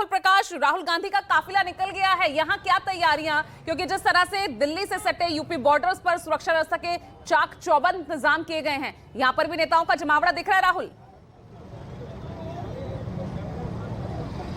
राहुल प्रकाश, राहुल गांधी का काफिला निकल गया है, यहाँ क्या तैयारियां? क्योंकि जिस तरह से दिल्ली से सटे यूपी बॉर्डर्स पर सुरक्षा व्यवस्था के चाक चौबंद इंतजाम किए गए हैं, यहाँ पर भी नेताओं का जमावड़ा दिख रहा है। राहुल,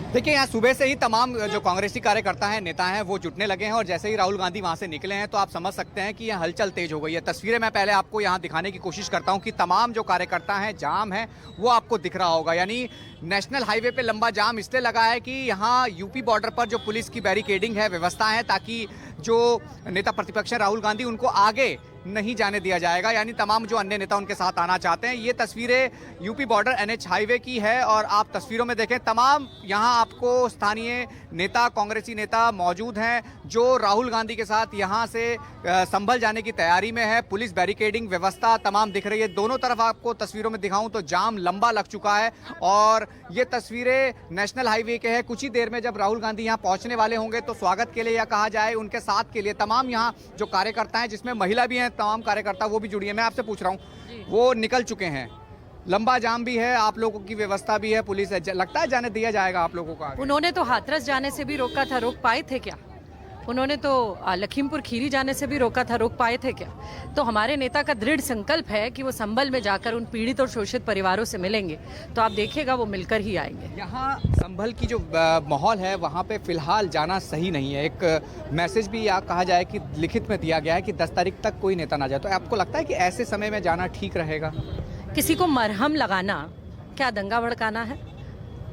देखिए, यहाँ सुबह से ही तमाम जो कांग्रेसी कार्यकर्ता हैं, नेता हैं, वो जुटने लगे हैं और जैसे ही राहुल गांधी वहां से निकले हैं तो आप समझ सकते हैं कि यह हलचल तेज हो गई है। तस्वीरें मैं पहले आपको यहाँ दिखाने की कोशिश करता हूँ कि तमाम जो कार्यकर्ता हैं, जाम है, वो आपको दिख रहा होगा। यानी नेशनल हाईवे पे लंबा जाम इसलिए लगा है कि यहाँ यूपी बॉर्डर पर जो पुलिस की बैरिकेडिंग है, व्यवस्था है, ताकि जो नेता प्रतिपक्ष है राहुल गांधी, उनको आगे नहीं जाने दिया जाएगा। यानी तमाम जो अन्य नेता उनके साथ आना चाहते हैं। ये तस्वीरें यूपी बॉर्डर NH हाईवे की है और आप तस्वीरों में देखें, तमाम यहाँ आपको स्थानीय नेता, कांग्रेसी नेता मौजूद हैं जो राहुल गांधी के साथ यहाँ से संभल जाने की तैयारी में है। पुलिस बैरिकेडिंग व्यवस्था तमाम दिख रही है। दोनों तरफ आपको तस्वीरों में दिखाऊं तो जाम लंबा लग चुका है और ये तस्वीरें नेशनल हाईवे के हैं। कुछ ही देर में जब राहुल गांधी यहाँ पहुंचने वाले होंगे तो स्वागत के लिए या कहा जाए उनके साथ के लिए तमाम यहाँ जो कार्यकर्ता हैं, जिसमें महिला भी हैं, तमाम कार्यकर्ता वो भी जुड़ी है। मैं आपसे पूछ रहा हूँ, वो निकल चुके हैं, लंबा जाम भी है, आप लोगों की व्यवस्था भी है, पुलिस है, लगता है जाने दिया जाएगा आप लोगों का? उन्होंने तो हाथरस जाने से भी रोका था, रोक पाए थे क्या? उन्होंने तो लखीमपुर खीरी जाने से भी रोका था, रोक पाए थे क्या? तो हमारे नेता का दृढ़ संकल्प है कि वो संभल में जाकर उन पीड़ित और शोषित परिवारों से मिलेंगे, तो आप देखिएगा वो मिलकर ही आएंगे। यहाँ संभल की जो माहौल है वहाँ पे फिलहाल जाना सही नहीं है। एक मैसेज भी या कहा जाए कि लिखित में दिया गया है कि 10 तारीख तक कोई नेता ना जाए, तो आपको लगता है कि ऐसे समय में जाना ठीक रहेगा? किसी को मरहम लगाना क्या दंगा भड़काना है?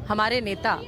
हमारे नेता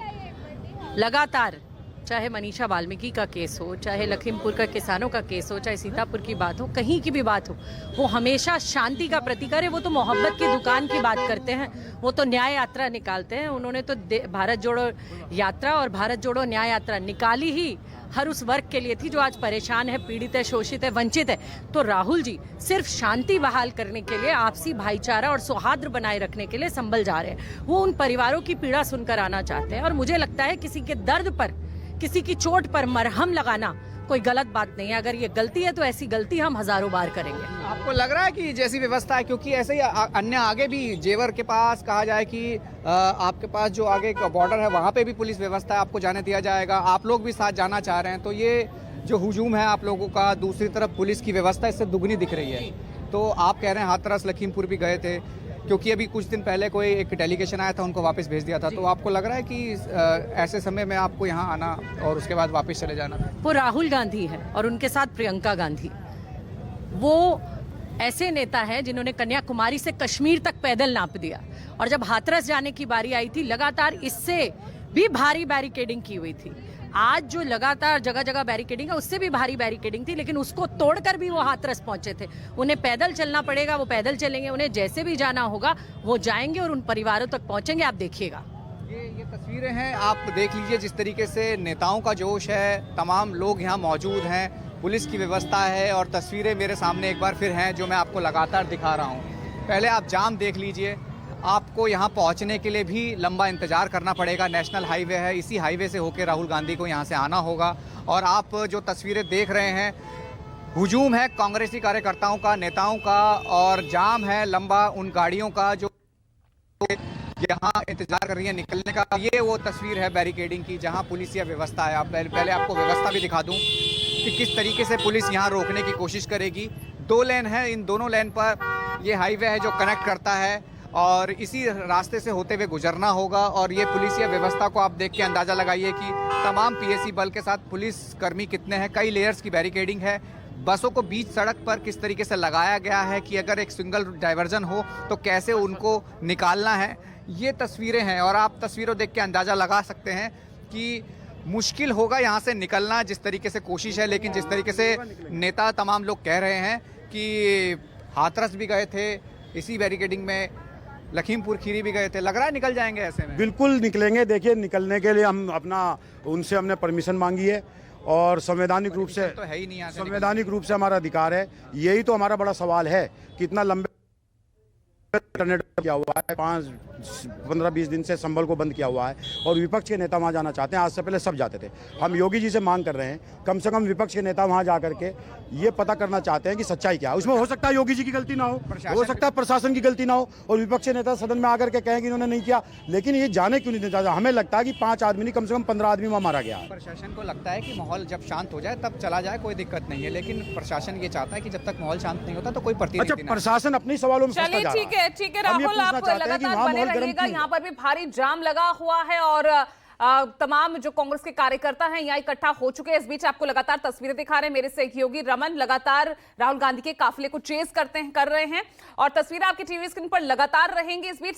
लगातार, चाहे मनीषा वाल्मीकि का केस हो, चाहे लखीमपुर का किसानों का केस हो, चाहे सीतापुर की बात हो, कहीं की भी बात हो, वो हमेशा शांति का प्रतीक है। वो तो मोहब्बत की दुकान की बात करते हैं, वो तो न्याय यात्रा निकालते हैं। उन्होंने तो भारत जोड़ो यात्रा और भारत जोड़ो न्याय यात्रा निकाली ही हर उस वर्ग के लिए थी जो आज परेशान है, पीड़ित है, शोषित है, वंचित है। तो राहुल जी सिर्फ शांति बहाल करने के लिए, आपसी भाईचारा और सौहार्द बनाए रखने के लिए संभल जा रहे हैं। वो उन परिवारों की पीड़ा सुनकर आना चाहते हैं और मुझे लगता है किसी के दर्द पर, किसी की चोट पर मरहम लगाना कोई गलत बात नहीं है। अगर ये गलती है तो ऐसी गलती हम हजारों बार करेंगे। आपको लग रहा है कि जैसी व्यवस्था है, क्योंकि ऐसे ही अन्य आगे भी जेवर के पास कहा जाए कि आपके पास जो आगे का बॉर्डर है वहाँ पे भी पुलिस व्यवस्था है, आपको जाने दिया जाएगा, आप लोग भी साथ जाना चाह रहे हैं, तो ये जो हुजूम है आप लोगों का, दूसरी तरफ पुलिस की व्यवस्था इससे दुगनी दिख रही है। तो आप कह रहे हैं हाथरस लखीमपुर भी गए थे, क्योंकि अभी कुछ दिन पहले कोई एक डेलीगेशन आया था, उनको वापस भेज दिया था, तो आपको लग रहा है कि ऐसे समय में आपको यहाँ आना और उसके बाद वापस चले जाना? वो राहुल गांधी है और उनके साथ प्रियंका गांधी, वो ऐसे नेता हैं जिन्होंने कन्याकुमारी से कश्मीर तक पैदल नाप दिया और जब हाथरस जाने की बारी आई थी लगातार इससे भी भारी बैरिकेडिंग की हुई थी। आज जो लगातार जगह जगह बैरिकेडिंग है उससे भी भारी बैरिकेडिंग थी, लेकिन उसको तोड़कर भी वो हाथरस पहुंचे थे। उन्हें पैदल चलना पड़ेगा, वो पैदल चलेंगे, उन्हें जैसे भी जाना होगा वो जाएंगे और उन परिवारों तक पहुंचेंगे। आप देखिएगा, ये तस्वीरें हैं, आप देख लीजिए जिस तरीके से नेताओं का जोश है, तमाम लोग यहाँ मौजूद हैं, पुलिस की व्यवस्था है और तस्वीरें मेरे सामने एक बार फिर हैं जो मैं आपको लगातार दिखा रहा हूँ। पहले आप जाम देख लीजिए, आपको यहाँ पहुँचने के लिए भी लंबा इंतजार करना पड़ेगा। नेशनल हाईवे है, इसी हाईवे से होकर राहुल गांधी को यहाँ से आना होगा और आप जो तस्वीरें देख रहे हैं, हुजूम है कांग्रेसी कार्यकर्ताओं का, नेताओं का, और जाम है लंबा उन गाड़ियों का जो यहाँ इंतजार कर रही है निकलने का। ये वो तस्वीर है बैरिकेडिंग की जहाँ पुलिस या व्यवस्था है। आप पहले आपको व्यवस्था भी दिखा दूँ कि किस तरीके से पुलिस यहाँ रोकने की कोशिश करेगी। 2 लेन है, इन दोनों लेन पर ये हाईवे है जो कनेक्ट करता है और इसी रास्ते से होते हुए गुजरना होगा। और ये पुलिस या व्यवस्था को आप देख के अंदाज़ा लगाइए कि तमाम PSC बल के साथ पुलिस कर्मी कितने हैं, कई लेयर्स की बैरिकेडिंग है। बसों को बीच सड़क पर किस तरीके से लगाया गया है कि अगर एक सिंगल डाइवर्जन हो तो कैसे उनको निकालना है, ये तस्वीरें हैं। और आप तस्वीरों देख के अंदाज़ा लगा सकते हैं कि मुश्किल होगा यहाँ से निकलना, जिस तरीके से कोशिश है। लेकिन जिस तरीके से नेता तमाम लोग कह रहे हैं कि हाथरस भी गए थे इसी बैरिकेडिंग में, लखीमपुर खीरी भी गए थे, लग रहा है निकल जाएंगे ऐसे में? बिल्कुल निकलेंगे। देखिए, निकलने के लिए उनसे हमने परमिशन मांगी है और संवैधानिक रूप से तो है ही नहीं, संवैधानिक रूप से हमारा अधिकार है। यही तो हमारा बड़ा सवाल है कि इतना लंबे इंटरनेट किया हुआ है, 15-20 दिन से संभल को बंद किया हुआ है और विपक्ष के नेता वहां जाना चाहते हैं। आज से पहले सब जाते थे। हम योगी जी से मांग कर रहे हैं, कम से कम विपक्ष के नेता वहां जा करके ये पता करना चाहते हैं कि सच्चाई क्या है। उसमें हो सकता है योगी जी की गलती ना हो सकता है प्रशासन की गलती ना हो, और विपक्ष के नेता सदन में आकर के कहें कि इन्होंने नहीं किया, लेकिन ये जाने क्यों नहीं चाहते। हमें लगता है कि 5 आदमी नहीं, कम से कम 15 आदमी वहां मारा गया है। प्रशासन को लगता है कि माहौल जब शांत हो जाए तब चला जाए, कोई दिक्कत नहीं है, लेकिन प्रशासन ये चाहता है कि जब तक माहौल शांत नहीं होता तो कोई प्रतिनिधि अच्छा, प्रशासन अपने सवालों में फंसता चलिए जा रहा ठीक है, ठीक है हम ये राहुल, आप पूछना चाहते हैं कि लगातार वहाँ बने माहौल गर्म रहिएगा। क्यों? यहाँ पर भी भारी जाम लगा हुआ है और तमाम जो कांग्रेस के कार्यकर्ता हैं यहाँ इकट्ठा हो चुके हैं। इस बीच आपको लगातार तस्वीरें दिखा रहे हैं मेरे सहयोगी रमन, लगातार राहुल गांधी के काफिले को चेज कर रहे हैं और तस्वीरें आपकी टीवी स्क्रीन पर लगातार रहेंगी। इस बीच